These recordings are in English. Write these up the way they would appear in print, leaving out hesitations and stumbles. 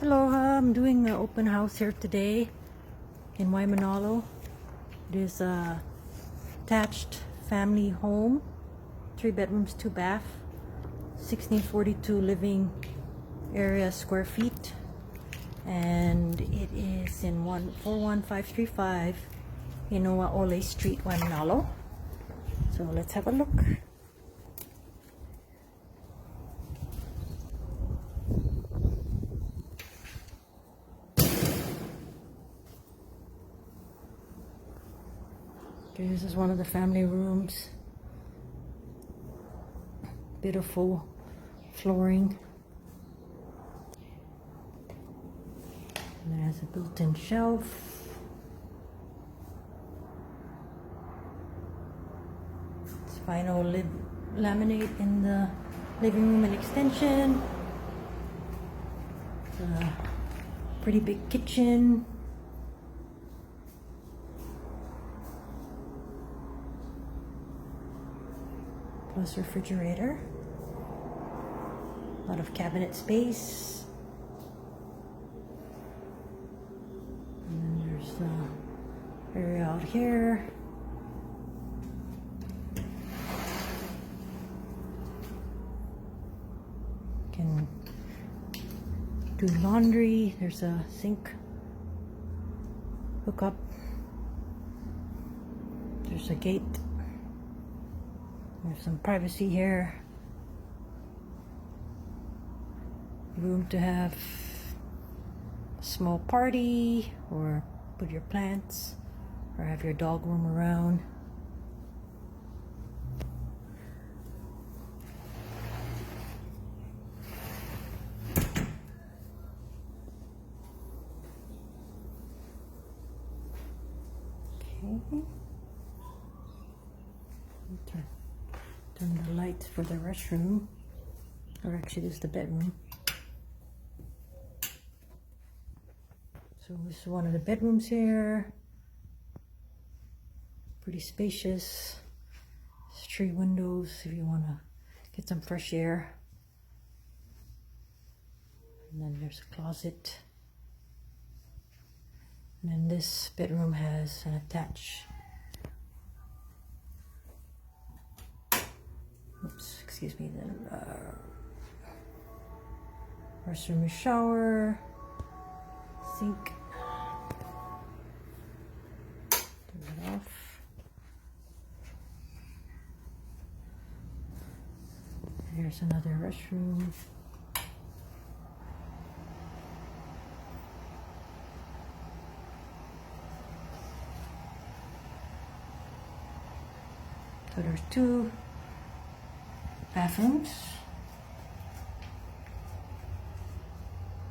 Aloha, I'm doing an open house here today in Waimanalo. It is a attached family home, 3 bedrooms, 2 bath, 1642 living area square feet, and it is in 41535 Ole Street, Waimanalo. So let's have a look. This is one of the family rooms. Beautiful flooring. And it has a built-in shelf. It's vinyl laminate in the living room and extension. It's a pretty big kitchen. Plus refrigerator, a lot of cabinet space, and then there's the area out here. Can do laundry. There's a sink hookup. There's a gate. There's some privacy here. Room to have a small party or put your plants or have your dog roam around. Okay. Turn the light for the restroom, or actually this is the bedroom. So this is one of the bedrooms here. Pretty spacious. There's 3 windows if you want to get some fresh air. And then there's a closet. And then this bedroom has an attached excuse me, then restroom and shower, sink. Turn it off. Here's another restroom. So there's 2 bathrooms,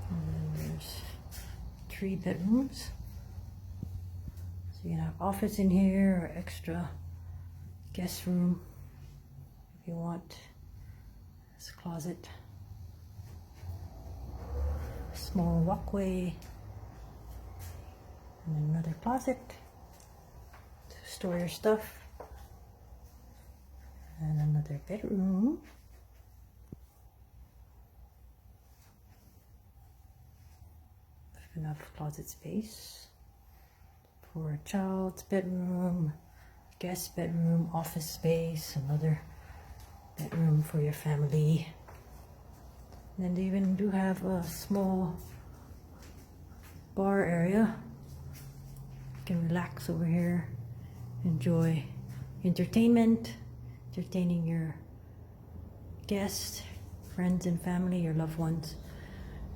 and then there's 3 bedrooms. So you can have office in here or extra guest room if you want. This closet, small walkway, and then another closet to store your stuff. And another bedroom. Enough closet space for a child's bedroom, guest bedroom, office space, another bedroom for your family. And then they even do have a small bar area. You can relax over here, enjoy entertainment. Entertaining your guests, friends and family, your loved ones.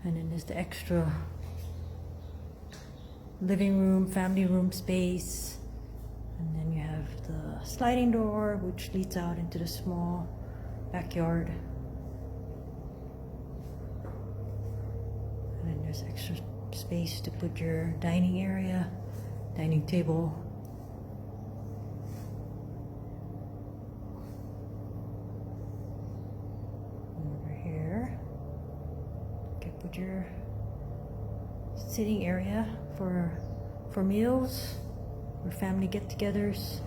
And then there's the extra living room, family room space. And then you have the sliding door, which leads out into the small backyard. And then there's extra space to put your dining area, dining table. Put your sitting area for meals or family get-togethers.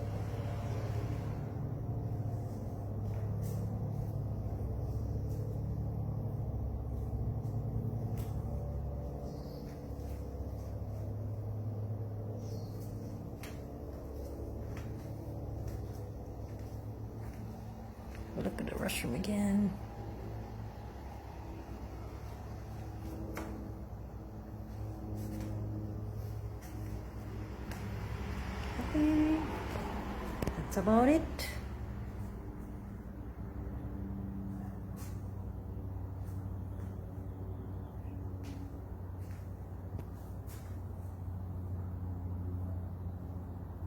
We'll look at the restroom again. Okay. That's about it.